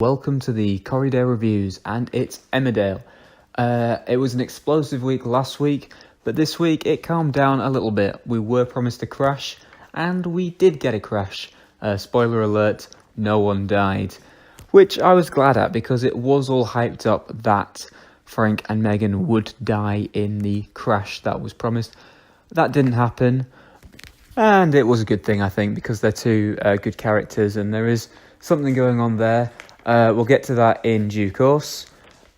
Welcome to the Corriedale reviews, and it's Emmerdale. It was an explosive week last week, but this week it calmed down a little bit. We were promised a crash, and we did get a crash. Spoiler alert, no one died. Which I was glad at, because it was all hyped up that Frank and Megan would die in the crash that was promised. That didn't happen, and it was a good thing, I think, because they're two good characters, and there is something going on there. We'll get to that in due course.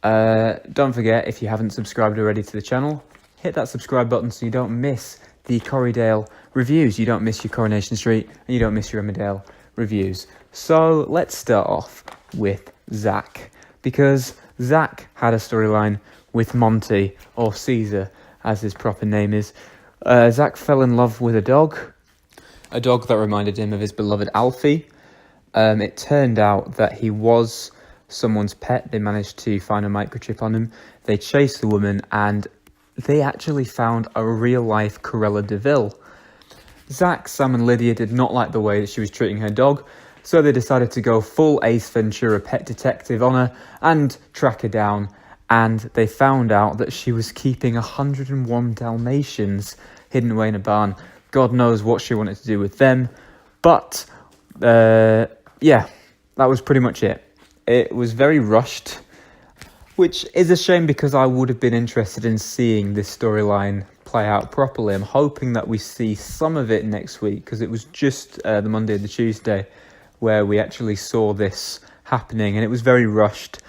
Don't forget, if you haven't subscribed already to the channel, hit that subscribe button so you don't miss the Corriedale reviews. You don't miss your Coronation Street, and you don't miss your Emmerdale reviews. So let's start off with Zach, because Zach had a storyline with Monty, or Caesar as his proper name is. Zach fell in love with a dog that reminded him of his beloved Alfie. It turned out that he was someone's pet. They managed to find a microchip on him. They chased the woman, and they actually found a real-life Cruella de Vil. Zach, Sam and Lydia did not like the way that she was treating her dog, so they decided to go full Ace Ventura pet detective on her and track her down, and they found out that she was keeping 101 Dalmatians hidden away in a barn. God knows what she wanted to do with them, but yeah, that was pretty much it. It was very rushed, which is a shame because I would have been interested in seeing this storyline play out properly. I'm hoping that we see some of it next week, because it was just the Monday and the Tuesday where we actually saw this happening, and it was very rushed.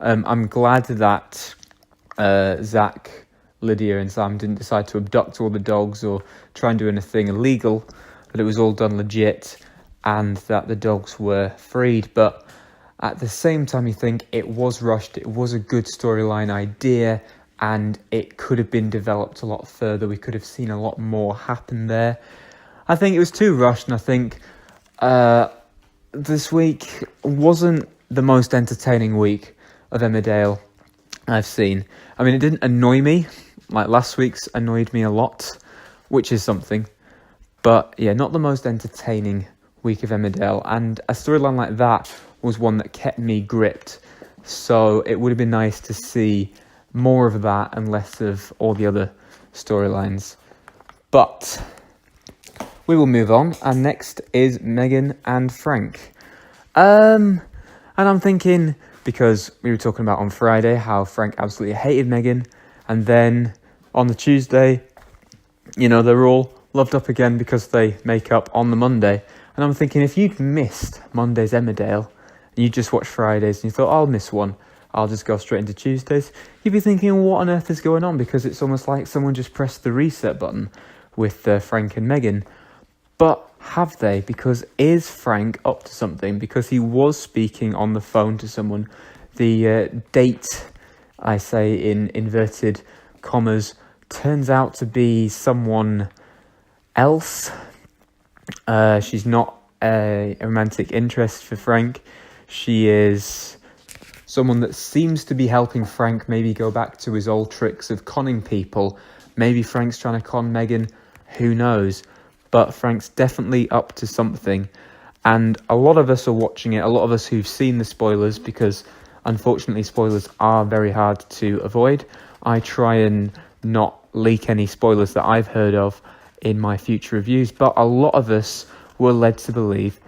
I'm glad that Zach, Lydia and Sam didn't decide to abduct all the dogs or try and do anything illegal, that it was all done legit, and that the dogs were freed. But at the same time, you think it was rushed. It was a good storyline idea, and it could have been developed a lot further. We could have seen a lot more happen there. I think it was too rushed, and I think this week wasn't the most entertaining week of Emmerdale I've seen. I mean, it didn't annoy me like last week's annoyed me a lot, which is something. But yeah, not the most entertaining week of Emmerdale, and a storyline like that was one that kept me gripped. So it would have been nice to see more of that and less of all the other storylines. But we will move on, and next is Megan and Frank. And I'm thinking, because we were talking about on Friday how Frank absolutely hated Megan, and then on the Tuesday, you know, they're all loved up again because they make up on the Monday. And I'm thinking, if you'd missed Monday's Emmerdale, and you just watched Fridays, and you thought, I'll miss one, I'll just go straight into Tuesdays, you'd be thinking, what on earth is going on? Because it's almost like someone just pressed the reset button with Frank and Megan. But have they? Because is Frank up to something? Because he was speaking on the phone to someone. The date, I say in inverted commas, turns out to be someone else. She's not a romantic interest for Frank. She is someone that seems to be helping Frank maybe go back to his old tricks of conning people. Maybe Frank's trying to con Megan, who knows? But Frank's definitely up to something, and a lot of us are watching it, a lot of us who've seen the spoilers, because unfortunately spoilers are very hard to avoid. I try and not leak any spoilers that I've heard of in my future reviews, but a lot of us were led to believe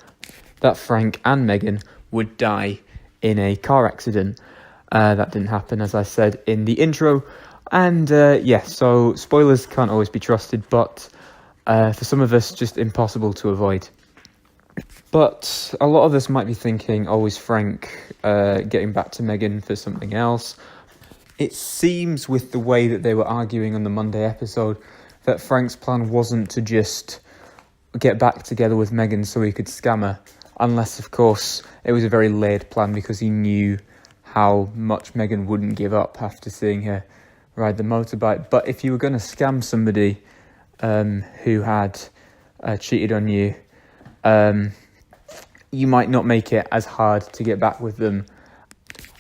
that Frank and Megan would die in a car accident. That didn't happen, as I said in the intro, and yeah, so spoilers can't always be trusted, but for some of us, just impossible to avoid. But a lot of us might be thinking, oh, is Frank getting back to Megan for something else? It seems, with the way that they were arguing on the Monday episode, that Frank's plan wasn't to just get back together with Megan so he could scam her, unless, of course, it was a very laid plan because he knew how much Megan wouldn't give up after seeing her ride the motorbike. But if you were going to scam somebody who had cheated on you, you might not make it as hard to get back with them.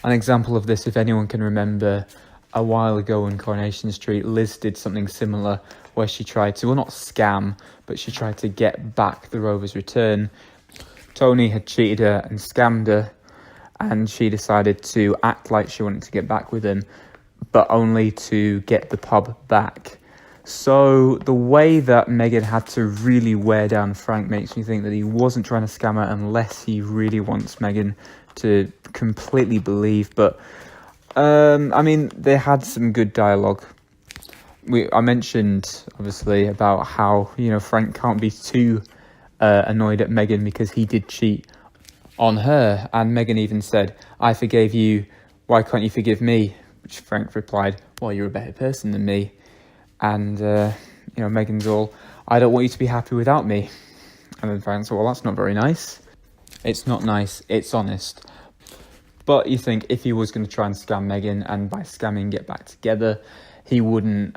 An example of this, if anyone can remember, a while ago on Coronation Street, Liz did something similar where she tried to, well, not scam, but she tried to get back the Rover's return. Tony had cheated her and scammed her, and she decided to act like she wanted to get back with him, but only to get the pub back. So the way that Megan had to really wear down Frank makes me think that he wasn't trying to scam her unless he really wants Megan to completely believe. But I mean, they had some good dialogue. I mentioned obviously about how, you know, Frank can't be too annoyed at Megan because he did cheat on her, and Megan even said, "I forgave you, why can't you forgive me?" Which Frank replied, "Well, you're a better person than me." And, you know, Megan's all, "I don't want you to be happy without me." And then Frank's all, "Well, that's not very nice." It's not nice, it's honest. But you think if he was going to try and scam Megan, and by scamming get back together, he wouldn't,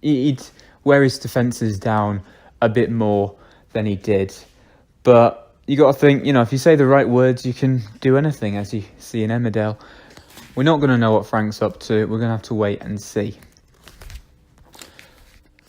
he'd wear his defences down a bit more than he did. But you got to think, you know, if you say the right words, you can do anything, as you see in Emmerdale. We're not going to know what Frank's up to. We're going to have to wait and see.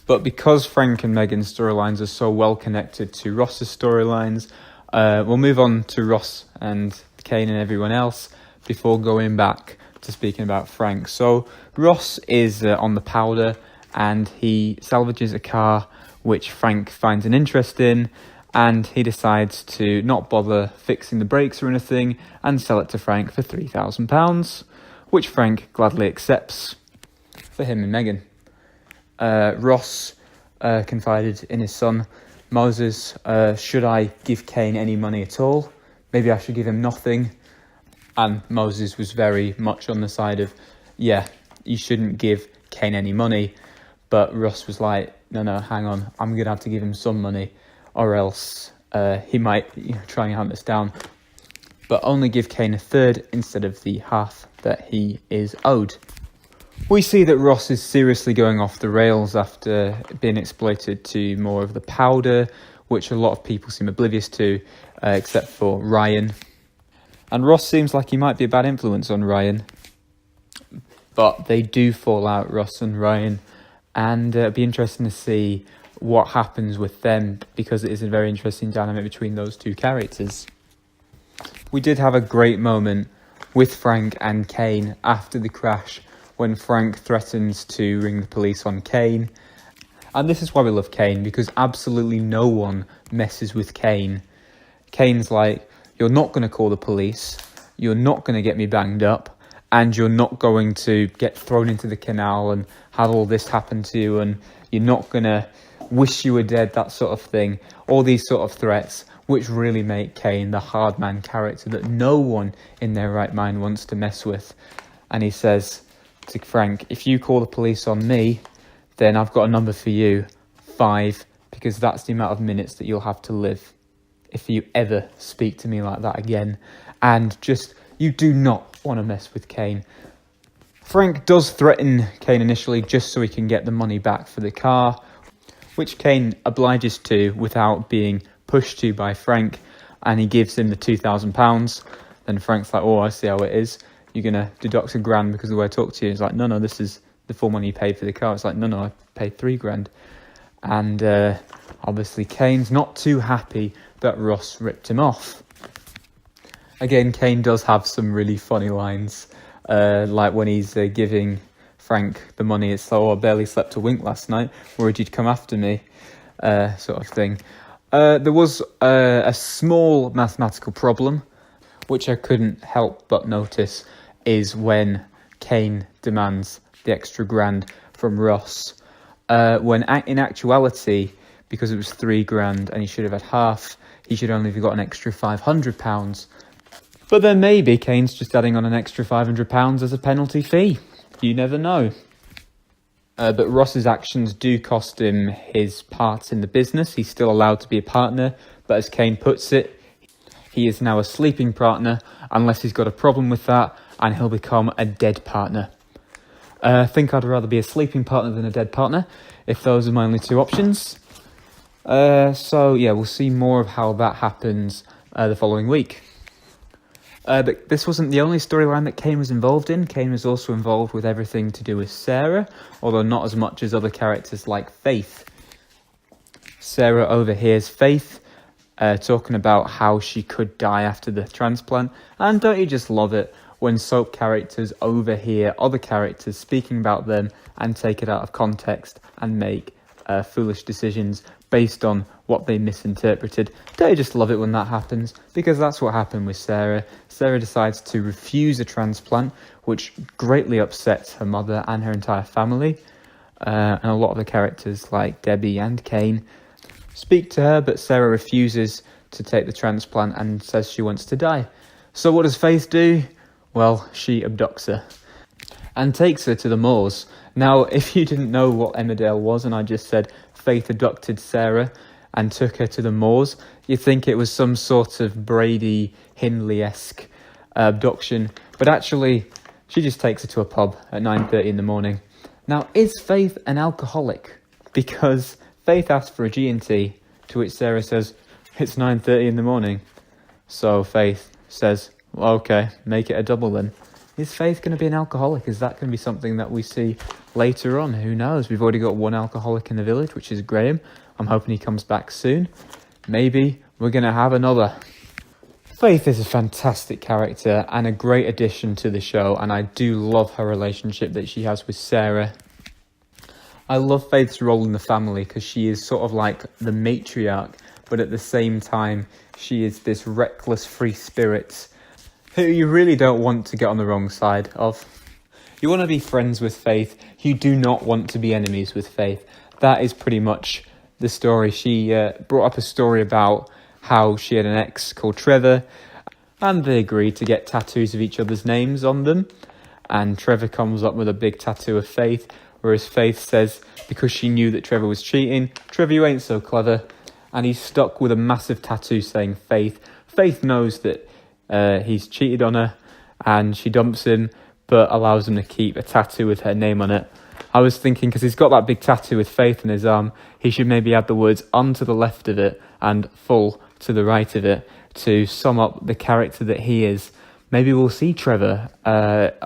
But because Frank and Megan's storylines are so well connected to Ross's storylines, we'll move on to Ross and Kane and everyone else before going back to speaking about Frank. So Ross is on the powder, and he salvages a car which Frank finds an interest in, and he decides to not bother fixing the brakes or anything and sell it to Frank for £3,000, which Frank gladly accepts for him and Megan. Ross confided in his son Moses, "Should I give Kane any money at all? Maybe I should give him nothing." And Moses was very much on the side of, yeah, you shouldn't give Kane any money. But Ross was like, no, hang on, I'm going to have to give him some money, or else he might, you know, try and hunt us down. But only give Kane a third instead of the half that he is owed. We see that Ross is seriously going off the rails after being exploited to more of the powder, which a lot of people seem oblivious to, except for Ryan. And Ross seems like he might be a bad influence on Ryan. But they do fall out, Ross and Ryan. And it'll be interesting to see what happens with them, because it is a very interesting dynamic between those two characters. We did have a great moment with Frank and Kane after the crash, when Frank threatens to ring the police on Kane. And this is why we love Kane, because absolutely no one messes with Kane. Kane's like, "You're not going to call the police, you're not going to get me banged up, and you're not going to get thrown into the canal and have all this happen to you, and you're not going to wish you were dead," that sort of thing. All these sort of threats, which really make Kane the hard man character that no one in their right mind wants to mess with. And he says to Frank, "If you call the police on me, then I've got a number for you, 5, because that's the amount of minutes that you'll have to live if you ever speak to me like that again." And just, you do not want to mess with Kane. Frank does threaten Kane initially just so he can get the money back for the car, which Kane obliges to without being pushed to by Frank, and he gives him the £2,000. Then Frank's like, "Oh, I see how it is. You're going to deduct £1,000 because of the way I talk to you." It's like, no, this is the full money you paid for the car. It's like, no, I paid £3,000. And obviously Kane's not too happy that Ross ripped him off. Again, Kane does have some really funny lines, like when he's giving Frank the money. It's like, "Oh, I barely slept a wink last night, worried you'd come after me," sort of thing. There was a small mathematical problem, which I couldn't help but notice, is when Kane demands the extra £1,000 from Ross. When in actuality, because it was £3,000 and he should have had half, he should only have got an extra £500. But then maybe Kane's just adding on an extra £500 as a penalty fee. You never know. But Ross's actions do cost him his part in the business. He's still allowed to be a partner, but as Kane puts it, he is now a sleeping partner, unless he's got a problem with that, and he'll become a dead partner. I think I'd rather be a sleeping partner than a dead partner, if those are my only two options. So yeah, we'll see more of how that happens the following week. But this wasn't the only storyline that Kane was involved in. Kane was also involved with everything to do with Sarah, although not as much as other characters like Faith. Sarah overhears Faith talking about how she could die after the transplant. And don't you just love it when soap characters overhear other characters speaking about them and take it out of context and make foolish decisions based on what they misinterpreted? Don't you just love it when that happens? Because that's what happened with Sarah. Sarah decides to refuse a transplant, which greatly upsets her mother and her entire family. And a lot of the characters like Debbie and Kane speak to her, but Sarah refuses to take the transplant and says she wants to die. So what does Faith do? Well, she abducts her and takes her to the moors. Now, if you didn't know what Emmerdale was, and I just said Faith abducted Sarah and took her to the moors, you'd think it was some sort of Brady Hindley-esque abduction, but actually she just takes her to a pub at 9:30 in the morning. Now, is Faith an alcoholic? Because Faith asked for a G&T, to which Sarah says, it's 9:30 in the morning. So Faith says, well, okay, make it a double then. Is Faith going to be an alcoholic? Is that going to be something that we see later on? Who knows? We've already got one alcoholic in the village, which is Graham. I'm hoping he comes back soon. Maybe we're going to have another. Faith is a fantastic character and a great addition to the show, and I do love her relationship that she has with Sarah. I love Faith's role in the family because she is sort of like the matriarch, but at the same time, she is this reckless free spirit who you really don't want to get on the wrong side of. You want to be friends with Faith. You do not want to be enemies with Faith. That is pretty much the story. She brought up a story about how she had an ex called Trevor, and they agreed to get tattoos of each other's names on them. And Trevor comes up with a big tattoo of Faith, whereas Faith says, because she knew that Trevor was cheating, Trevor, you ain't so clever. And he's stuck with a massive tattoo saying Faith. Faith knows that he's cheated on her, and she dumps him, but allows him to keep a tattoo with her name on it. I was thinking, because he's got that big tattoo with Faith on his arm, he should maybe add the words "on" to the left of it and "full" to the right of it to sum up the character that he is. Maybe we'll see Trevor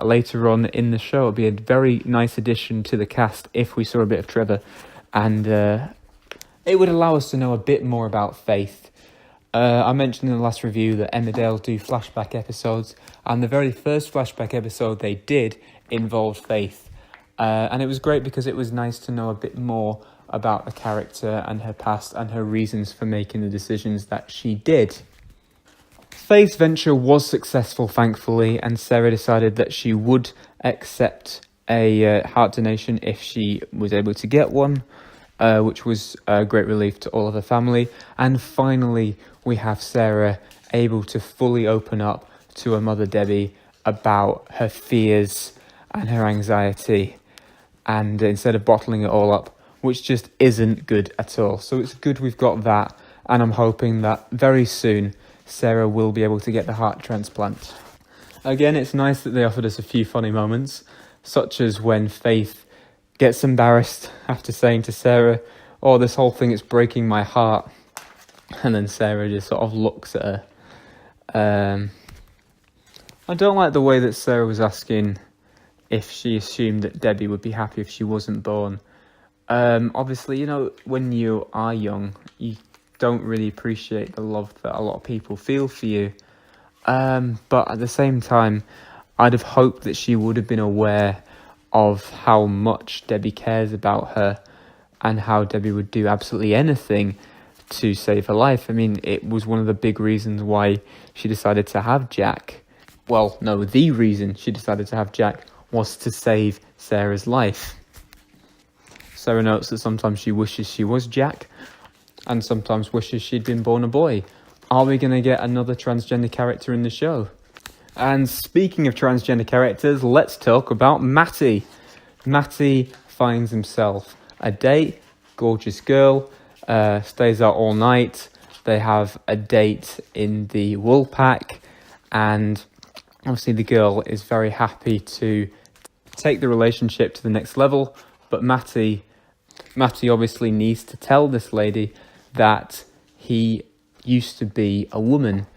later on in the show. It'd be a very nice addition to the cast if we saw a bit of Trevor, and it would allow us to know a bit more about Faith. I mentioned in the last review that Emmerdale do flashback episodes, and the very first flashback episode they did involved Faith. And it was great because it was nice to know a bit more about the character and her past and her reasons for making the decisions that she did. Faith's venture was successful, thankfully, and Sarah decided that she would accept a heart donation if she was able to get one, which was a great relief to all of her family. And finally, we have Sarah able to fully open up to her mother Debbie about her fears and her anxiety, and instead of bottling it all up, which just isn't good at all. So it's good we've got that, and I'm hoping that very soon Sarah will be able to get the heart transplant. Again, it's nice that they offered us a few funny moments, such as when Faith gets embarrassed after saying to Sarah, oh, this whole thing is breaking my heart, and then Sarah just sort of looks at her. I don't like the way that Sarah was asking if she assumed that Debbie would be happy if she wasn't born. Obviously, you know, when you are young, you don't really appreciate the love that a lot of people feel for you. But at the same time, I'd have hoped that she would have been aware of how much Debbie cares about her and how Debbie would do absolutely anything to save her life. I mean, it was one of the big reasons why she decided to have Jack. Well, no, the reason she decided to have Jack was to save Sarah's life. Sarah notes that sometimes she wishes she was Jack, and sometimes wishes she'd been born a boy. Are we going to get another transgender character in the show? And speaking of transgender characters, let's talk about Matty. Matty finds himself a date, gorgeous girl, stays out all night. They have a date in the wool pack, and obviously the girl is very happy to take the relationship to the next level, but Matty obviously needs to tell this lady that he used to be a woman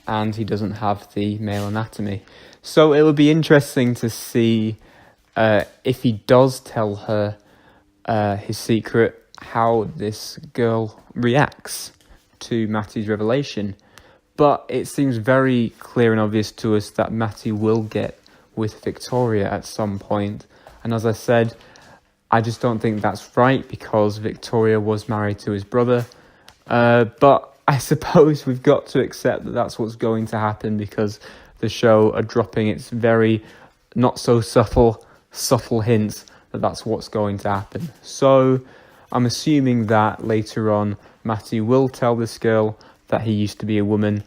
and he doesn't have the male anatomy. So it would be interesting to see if he does tell her his secret, how this girl reacts. to Matty's revelation. But it seems very clear and obvious to us that Matty will get with Victoria at some point. And as I said, I just don't think that's right because Victoria was married to his brother. But I suppose we've got to accept that that's what's going to happen because the show are dropping its very not so subtle hints that that's what's going to happen. So I'm assuming that later on Matty will tell this girl that he used to be a woman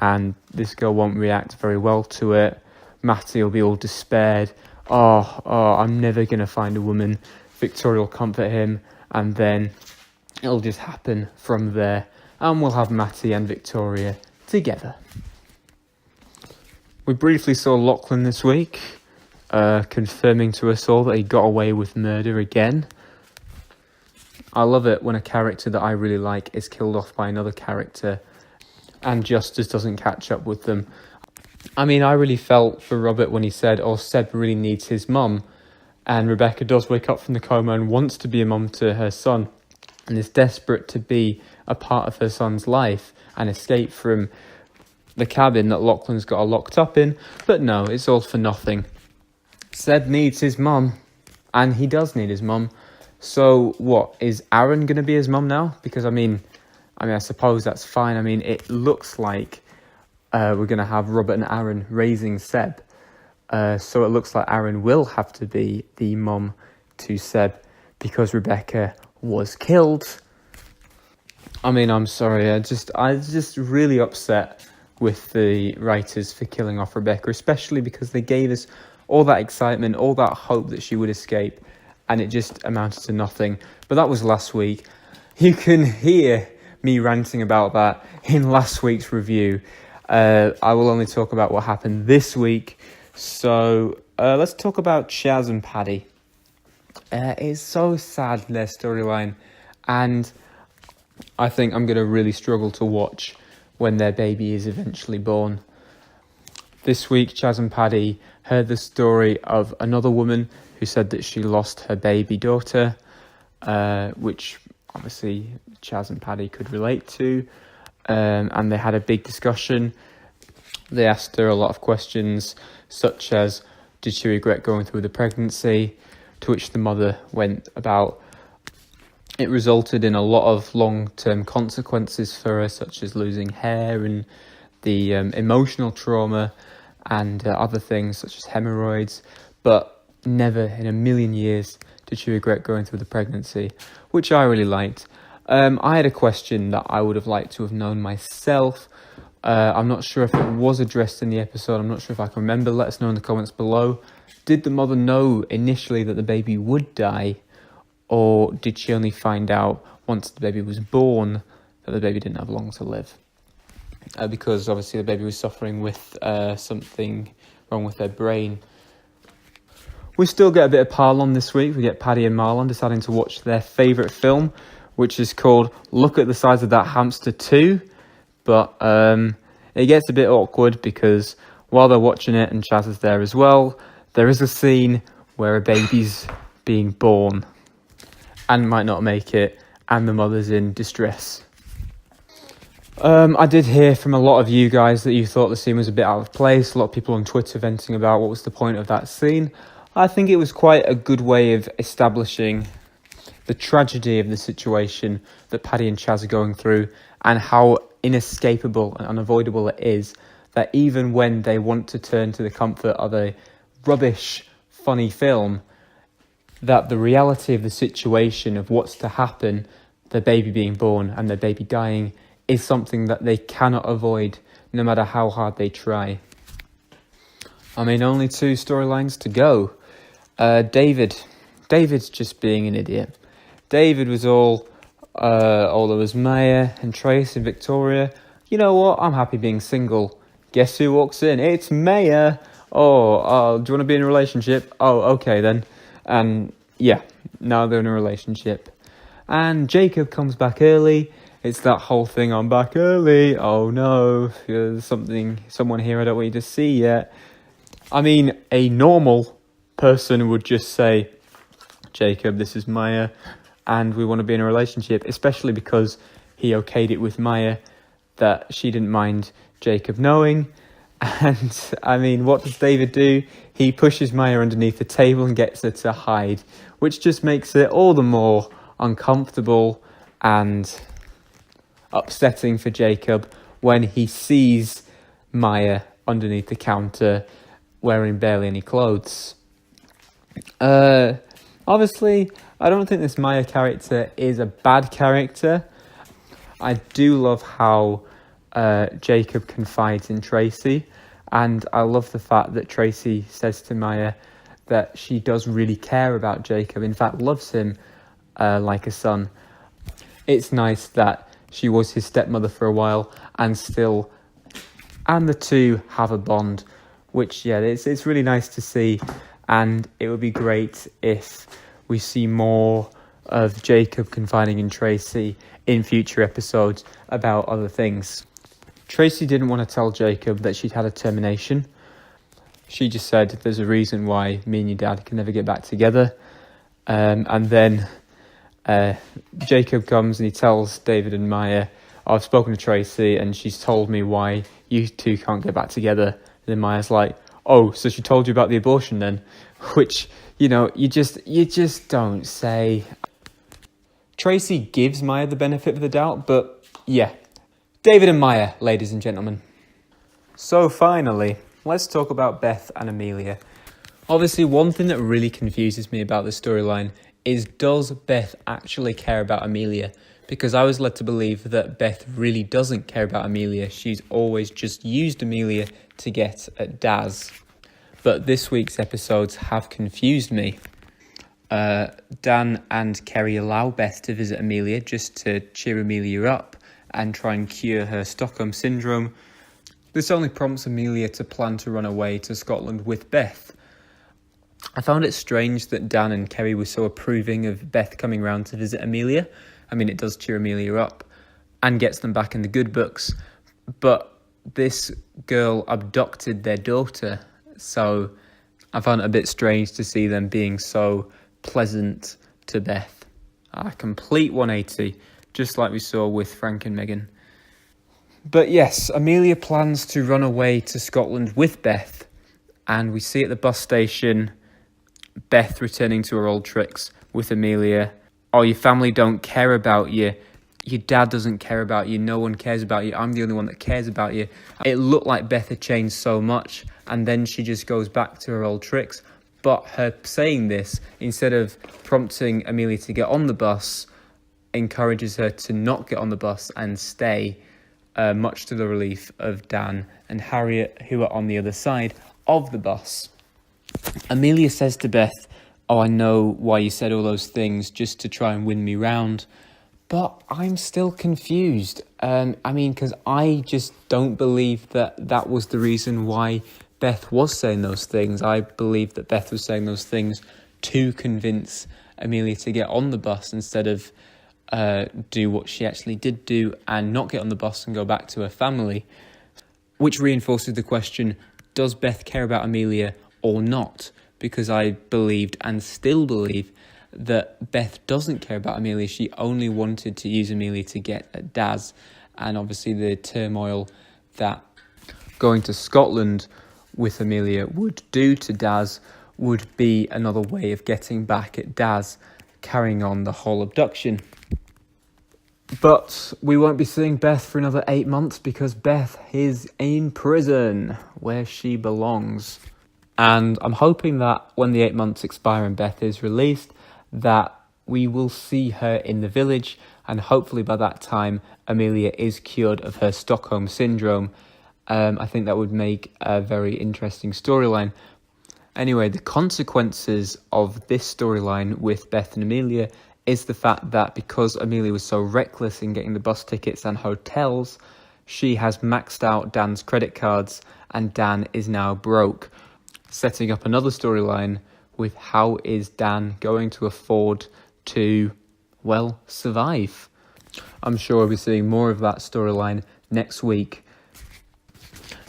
and this girl won't react very well to it. Matty will be all despaired. Oh, I'm never going to find a woman. Victoria will comfort him and then it'll just happen from there. And we'll have Matty and Victoria together. We briefly saw Lachlan this week, confirming to us all that he got away with murder again. I love it when a character that I really like is killed off by another character and justice doesn't catch up with them. I mean, I really felt for Robert when he said, Seb really needs his mum. And Rebecca does wake up from the coma and wants to be a mum to her son and is desperate to be a part of her son's life and escape from the cabin that Lachlan's got her locked up in. But no, it's all for nothing. Seb needs his mum, and he does need his mum. So what, is Aaron going to be his mum now? Because I suppose that's fine. I mean, it looks like we're going to have Robert and Aaron raising Seb. So it looks like Aaron will have to be the mum to Seb because Rebecca was killed. I mean, I'm sorry. I just really upset with the writers for killing off Rebecca, especially because they gave us all that excitement, all that hope that she would escape, and it just amounted to nothing. But that was last week. You can hear me ranting about that in last week's review. I will only talk about what happened this week. So let's talk about Chaz and Paddy. It's so sad, their storyline, and I think I'm going to really struggle to watch when their baby is eventually born. This week, Chaz and Paddy heard the story of another woman who said that she lost her baby daughter, which obviously Chaz and Paddy could relate to, and they had a big discussion. They asked her a lot of questions, such as, did she regret going through the pregnancy? To which the mother went about, it resulted in a lot of long-term consequences for her, such as losing hair and the emotional trauma and other things such as hemorrhoids, but never in a million years did she regret going through the pregnancy, which I really liked. I had a question that I would have liked to have known myself. I'm not sure if it was addressed in the episode. I'm not sure if I can remember. Let us know in the comments below. Did the mother know initially that the baby would die, or did she only find out once the baby was born that the baby didn't have long to live? Because obviously the baby was suffering with something wrong with their brain. We still get a bit of Parlon this week. We get Paddy and Marlon deciding to watch their favourite film, which is called Look at the Size of That Hamster 2. But it gets a bit awkward because while they're watching it and Chaz is there as well, there is a scene where a baby's being born and might not make it, and the mother's in distress. I did hear from a lot of you guys that you thought the scene was a bit out of place. A lot of people on Twitter venting about what was the point of that scene. I think it was quite a good way of establishing the tragedy of the situation that Paddy and Chaz are going through and how inescapable and unavoidable it is that even when they want to turn to the comfort of a rubbish, funny film, that the reality of the situation of what's to happen, their baby being born and their baby dying, is something that they cannot avoid no matter how hard they try. I mean, only 2 storylines to go. David's just being an idiot. David was all there was Maya and Trace and Victoria. You know what? I'm happy being single. Guess who walks in? It's Maya. Oh, do you want to be in a relationship? Oh, okay then. And yeah, now they're in a relationship. And Jacob comes back early. It's that whole thing, I'm back early. Oh no, there's someone here I don't want you to see yet. I mean, a normal person would just say, Jacob, this is Maya, and we want to be in a relationship, especially because he okayed it with Maya that she didn't mind Jacob knowing. And I mean, what does David do? He pushes Maya underneath the table and gets her to hide, which just makes it all the more uncomfortable and upsetting for Jacob when he sees Maya underneath the counter wearing barely any clothes. Obviously, I don't think this Maya character is a bad character. I do love how Jacob confides in Tracy, and I love the fact that Tracy says to Maya that she does really care about Jacob, in fact loves him like a son. It's nice that she was his stepmother for a while and the two have a bond, which it's really nice to see, and it would be great if we see more of Jacob confiding in Tracy in future episodes about other things. Tracy didn't want to tell Jacob that she'd had a termination. She just said there's a reason why me and your dad can never get back together. And then Jacob comes and he tells David and Maya, I've spoken to Tracy and she's told me why you two can't get back together. And then Maya's like, oh, so she told you about the abortion then? Which, you just don't say. Tracy gives Maya the benefit of the doubt, but yeah. David and Maya, ladies and gentlemen. So finally, let's talk about Beth and Amelia. Obviously, one thing that really confuses me about this storyline is, does Beth actually care about Amelia? Because I was led to believe that Beth really doesn't care about Amelia. She's always just used Amelia to get at Daz. But this week's episodes have confused me. Dan and Kerry allow Beth to visit Amelia just to cheer Amelia up and try and cure her Stockholm Syndrome. This only prompts Amelia to plan to run away to Scotland with Beth. I found it strange that Dan and Kerry were so approving of Beth coming round to visit Amelia. I mean, it does cheer Amelia up and gets them back in the good books. But this girl abducted their daughter, so I found it a bit strange to see them being so pleasant to Beth. A complete 180, just like we saw with Frank and Meghan. But yes, Amelia plans to run away to Scotland with Beth, and we see at the bus station Beth returning to her old tricks with Amelia. Oh, your family don't care about you. Your dad doesn't care about you. No one cares about you. I'm the only one that cares about you. It looked like Beth had changed so much, and then she just goes back to her old tricks. But her saying this, instead of prompting Amelia to get on the bus, encourages her to not get on the bus and stay, much to the relief of Dan and Harriet, who are on the other side of the bus. Amelia says to Beth, oh, I know why you said all those things, just to try and win me round. But I'm still confused. Because I just don't believe that was the reason why Beth was saying those things. I believe that Beth was saying those things to convince Amelia to get on the bus instead of do what she actually did do and not get on the bus and go back to her family. Which reinforces the question, does Beth care about Amelia or not? Because I believed and still believe that Beth doesn't care about Amelia. She only wanted to use Amelia to get at Daz. And obviously the turmoil that going to Scotland with Amelia would do to Daz would be another way of getting back at Daz, carrying on the whole abduction. But we won't be seeing Beth for another 8 months because Beth is in prison, where she belongs. And I'm hoping that when the 8 months expire and Beth is released, that we will see her in the village, and hopefully by that time Amelia is cured of her Stockholm Syndrome. I think that would make a very interesting storyline. Anyway, the consequences of this storyline with Beth and Amelia is the fact that because Amelia was so reckless in getting the bus tickets and hotels, she has maxed out Dan's credit cards and Dan is now broke, setting up another storyline with how is Dan going to afford to, survive. I'm sure we'll be seeing more of that storyline next week.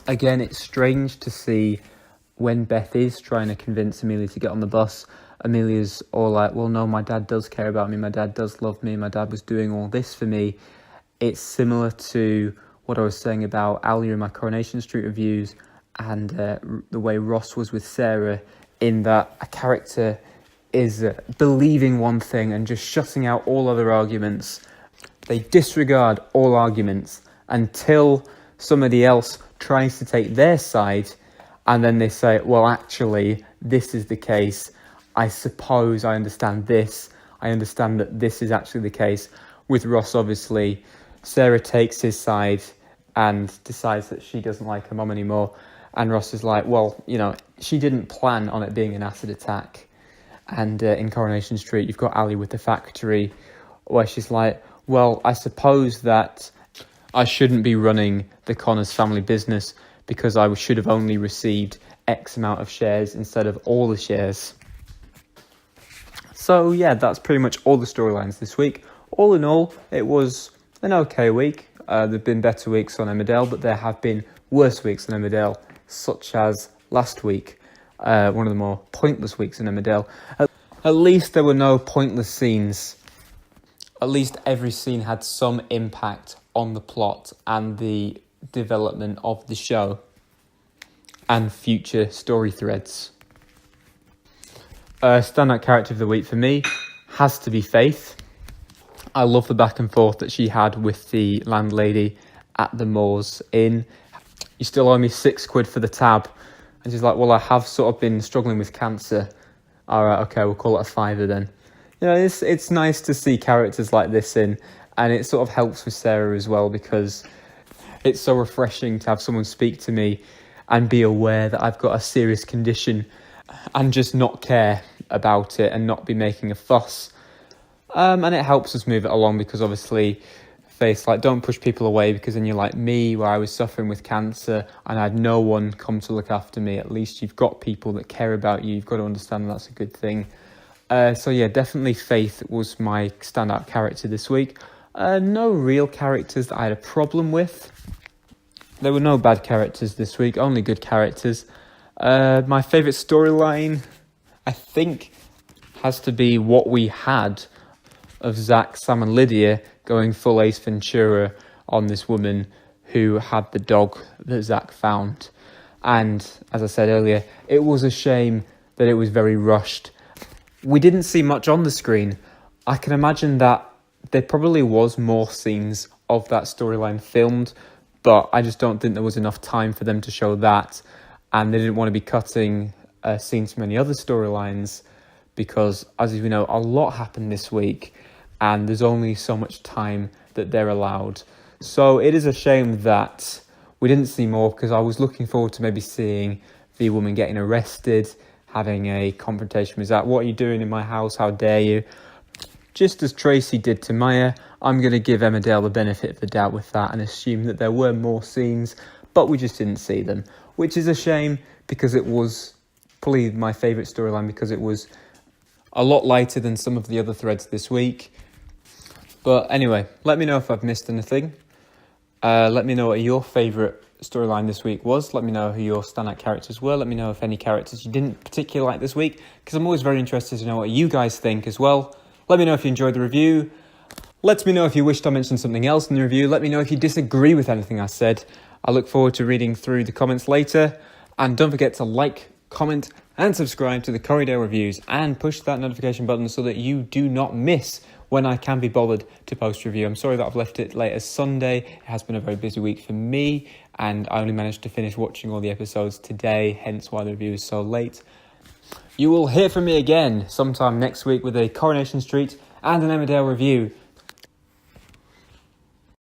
Again, it's strange to see when Beth is trying to convince Amelia to get on the bus, Amelia's all like, well, no, my dad does care about me. My dad does love me. My dad was doing all this for me. it's similar to what I was saying about Ali in my Coronation Street reviews and the way Ross was with Sarah, in that a character is believing one thing and just shutting out all other arguments. They disregard all arguments until somebody else tries to take their side, and then they say, well, actually, this is the case. I suppose I understand this. I understand that this is actually the case. With Ross, obviously, Sarah takes his side and decides that she doesn't like her mum anymore. And Ross is like, well, she didn't plan on it being an acid attack. And in Coronation Street, you've got Ali with the factory, where she's like, well, I suppose that I shouldn't be running the Connors family business because I should have only received X amount of shares instead of all the shares. So yeah, that's pretty much all the storylines this week. All in all, it was an okay week. There have been better weeks on Emmerdale, but there have been worse weeks on Emmerdale, such as last week, one of the more pointless weeks in Emmerdale. At least there were no pointless scenes. At least every scene had some impact on the plot and the development of the show and future story threads. Standout character of the week for me has to be Faith. I love the back and forth that she had with the landlady at the Moors Inn. You still owe me £6 for the tab. And she's like, well, I have sort of been struggling with cancer. All right, okay, we'll call it a £5 then. It's nice to see characters like this in, and it sort of helps with Sarah as well, because it's so refreshing to have someone speak to me and be aware that I've got a serious condition and just not care about it and not be making a fuss. And it helps us move it along, because obviously Faith's like, don't push people away, because then you're like me, where I was suffering with cancer and I had no one come to look after me. At least you've got people that care about you. You've got to understand that's a good thing. So yeah, definitely Faith was my standout character this week. No real characters that I had a problem with. There were no bad characters this week, only good characters. My favourite storyline, I think, has to be what we had of Zach, Sam and Lydia going full Ace Ventura on this woman who had the dog that Zach found. And as I said earlier, it was a shame that it was very rushed. We didn't see much on the screen. I can imagine that there probably was more scenes of that storyline filmed, but I just don't think there was enough time for them to show that. And they didn't want to be cutting scenes from any other storylines, because, as we know, a lot happened this week and there's only so much time that they're allowed. So it is a shame that we didn't see more, because I was looking forward to maybe seeing the woman getting arrested, having a confrontation with Zach. What are you doing in my house? How dare you? Just as Tracy did to Maya, I'm going to give Emmerdale the benefit of the doubt with that and assume that there were more scenes, but we just didn't see them, which is a shame, because it was probably my favourite storyline, because it was a lot lighter than some of the other threads this week. But anyway, let me know if I've missed anything. Let me know what your favourite storyline this week was. Let me know who your standout characters were. Let me know if any characters you didn't particularly like this week, because I'm always very interested to know what you guys think as well. Let me know if you enjoyed the review. Let me know if you wished I mentioned something else in the review. Let me know if you disagree with anything I said. I look forward to reading through the comments later. And don't forget to like, comment and subscribe to the Corriedale reviews, and push that notification button so that you do not miss when I can be bothered to post a review. I'm sorry that I've left it late as Sunday. It has been a very busy week for me, and I only managed to finish watching all the episodes today, hence why the review is so late. You will hear from me again sometime next week with a Coronation Street and an Emmerdale review.